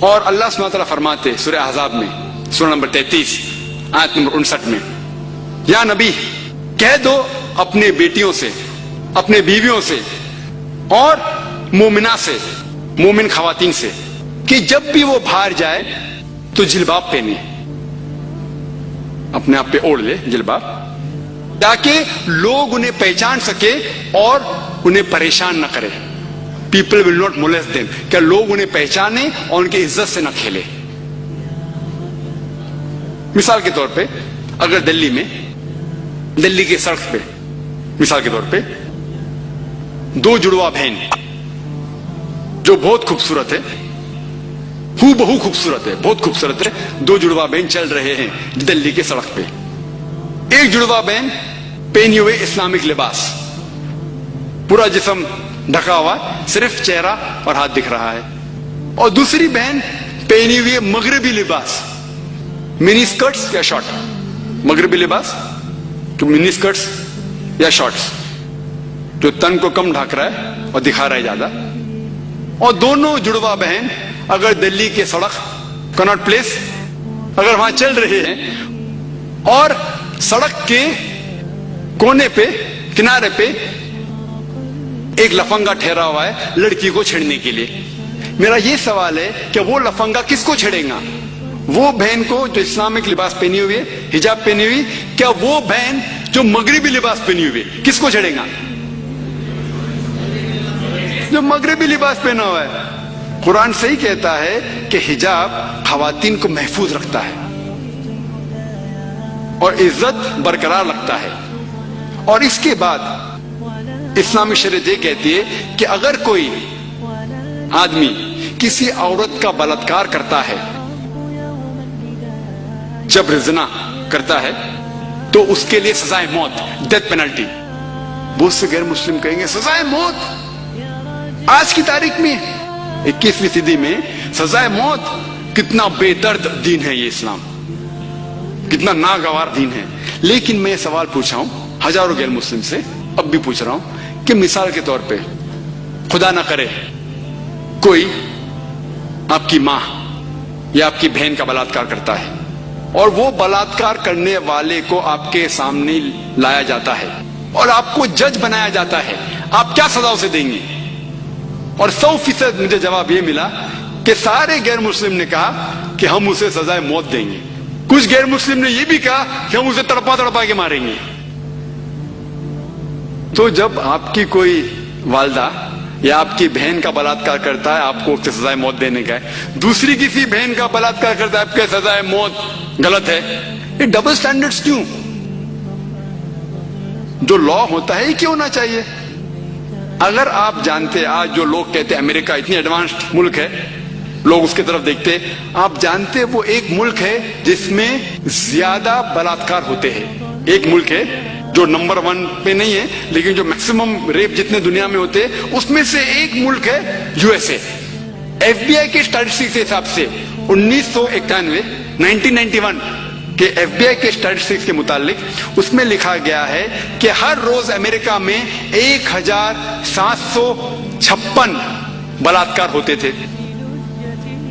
اور اللہ سبحانہ وتعالیٰ فرماتے سورہ احزاب میں سورہ نمبر 33 آیت نمبر 59 میں، یا نبی کہہ دو اپنے بیٹیوں سے، اپنے بیویوں سے اور مومنہ سے، مومن خواتین سے، کہ جب بھی وہ باہر جائے تو جلباب پہنے، اپنے آپ پہ اوڑھ لے جلباب، تاکہ لوگ انہیں پہچان سکے اور انہیں پریشان نہ کرے. People will not molest them، کہ لوگ انہیں پہچانے اور ان کی عزت سے نہ کھیلے. مثال کے طور پہ اگر دلی کی سڑک پہ مثال کے طور پہ دو جڑواں بہن جو بہت خوبصورت ہے، ہو بہو خوبصورت ہے، بہت خوبصورت ہے، دو جڑواں بہن چل رہے ہیں دلی کے سڑک پہ. ایک جڑواں بہن پہنے ہوئے اسلامک لباس، پورا جسم ڈھکا ہوا، صرف چہرہ اور ہاتھ دکھ رہا ہے، اور دوسری بہن پہنی ہوئی مغربی لباس، منی اسکرٹس یا شارٹ، مغربی لباس تو منی اسکرٹس یا شارٹس جو تن کو کم ڈھک رہا ہے اور دکھا رہا ہے زیادہ. اور دونوں جڑواں بہن اگر دلی کے سڑک کناٹ پلیس اگر وہاں چل رہے ہیں اور سڑک کے کونے پہ کنارے پہ ایک لفنگا ٹھہرا ہوا ہے لڑکی کو چھیڑنے کے لیے، میرا یہ سوال ہے کہ وہ لفنگا کس کو چھیڑے گا؟ وہ بہن کو جو اسلامک لباس پہنی ہوئی ہے، حجاب پہنی ہوئی، کیا وہ بہن جو مغربی لباس پہنی ہوئی کس کو چھیڑے گا؟ جو مغربی لباس پہنا ہوا ہے. قرآن صحیح کہتا ہے کہ حجاب خواتین کو محفوظ رکھتا ہے اور عزت برقرار رکھتا ہے. اور اس کے بعد اسلامی شریعت یہ کہتی ہے کہ اگر کوئی آدمی کسی عورت کا بلاత్కాر کرتا ہے، جبر زنا کرتا ہے، تو اس کے لیے سزائے موت، ڈیتھ پینلٹی. بہت سے غیر مسلم کہیں گے سزائے موت آج کی تاریخ میں 21ویں صدی میں سزائے موت، کتنا بے درد دین ہے یہ اسلام، کتنا ناگوار دین ہے. لیکن میں سوال پوچھا ہوں ہزاروں غیر مسلم سے، اب بھی پوچھ رہا ہوں کہ مثال کے طور پہ خدا نہ کرے کوئی آپ کی ماں یا آپ کی بہن کا بلاత్కాر کرتا ہے اور وہ بلاత్కాر کرنے والے کو آپ کے سامنے لایا جاتا ہے اور آپ کو جج بنایا جاتا ہے، آپ کیا سزا اسے دیں گے؟ اور 100% مجھے جواب یہ ملا کہ سارے غیر مسلم نے کہا کہ ہم اسے سزائے موت دیں گے. کچھ غیر مسلم نے یہ بھی کہا کہ ہم اسے تڑپا کے ماریں گے. تو جب آپ کی کوئی والدہ یا آپ کی بہن کا بلاత్కాر کرتا ہے، آپ کو اسے سزائے موت دینے کا ہے، دوسری کسی بہن کا بلاత్కాر کرتا ہے، آپ کے سزائے موت غلط ہے. یہ ڈبل سٹینڈرڈز کیوں؟ جو لا ہوتا ہے یہ کیوں ہونا چاہیے؟ اگر آپ جانتے، آج جو لوگ کہتے ہیں امریکہ اتنی ایڈوانسڈ ملک ہے، لوگ اس کی طرف دیکھتے، آپ جانتے وہ ایک ملک ہے جس میں زیادہ بلاత్కాر ہوتے ہیں. ایک ملک ہے جو نمبر 1 پہ نہیں ہے لیکن جو میکسیمم ریپ جتنے دنیا میں ہوتے ہیں اس میں سے ایک ملک ہے USA. FBI کے اسٹیٹسٹکس کے حساب سے 1991 کہ FBI کے اسٹیٹسٹکس کے متعلق اس میں لکھا گیا ہے کہ ہر روز امریکہ میں 1756 بلاత్కాر ہوتے تھے.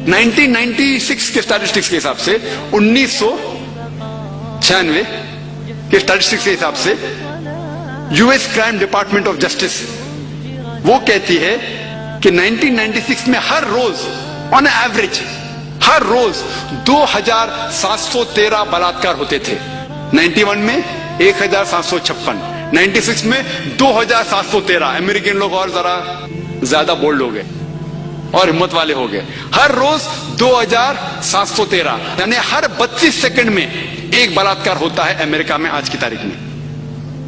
1996 کے اسٹیٹسٹکس کے حساب سے 1996 کے اسٹیٹسٹکس کے حساب سے US crime department of justice وہ کہتی ہے کہ 1996 میں ہر روز آن ایوریج ہر روز 2713 بلاత్కాر ہوتے تھے. 91 میں 1756، 96 میں 2713. امریکن لوگ اور ذرا زیادہ بولڈ ہو گئے اور ہمت والے ہو گئے. ہر روز 2713، یعنی ہر 32 سیکنڈ میں ایک بلاత్కాر ہوتا ہے امریکہ میں آج کی تاریخ میں.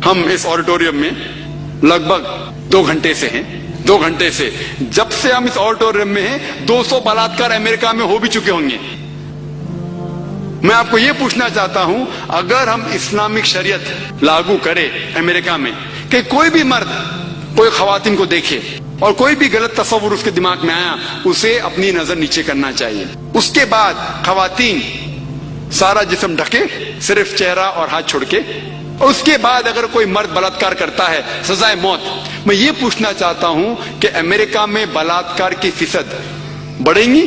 ہم اس آڈیٹوریم میں لگ بھگ 2 گھنٹے سے ہیں. 2 گھنٹے سے جب سے ہم اس آڈیٹوریم میں ہیں 200 بلاత్కాر امریکہ میں ہو بھی چکے ہوں گے. میں آپ کو یہ پوچھنا چاہتا ہوں اگر ہم اسلامک شریعت لاگو کرے امریکہ میں کہ کوئی بھی مرد کوئی خواتین کو دیکھے اور کوئی بھی غلط تصور اس کے دماغ میں آیا اسے اپنی نظر نیچے کرنا چاہیے. اس کے بعد خواتین سارا جسم ڈھکے صرف چہرہ اور ہاتھ چھوڑ کے، اور اس کے بعد اگر کوئی مرد بلاత్కాر کرتا ہے سزائے موت. میں یہ پوچھنا چاہتا ہوں کہ امریکہ میں بلاత్కాر کی فیصد بڑھیں گی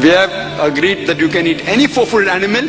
We have agreed that you can eat any four-footed animal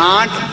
8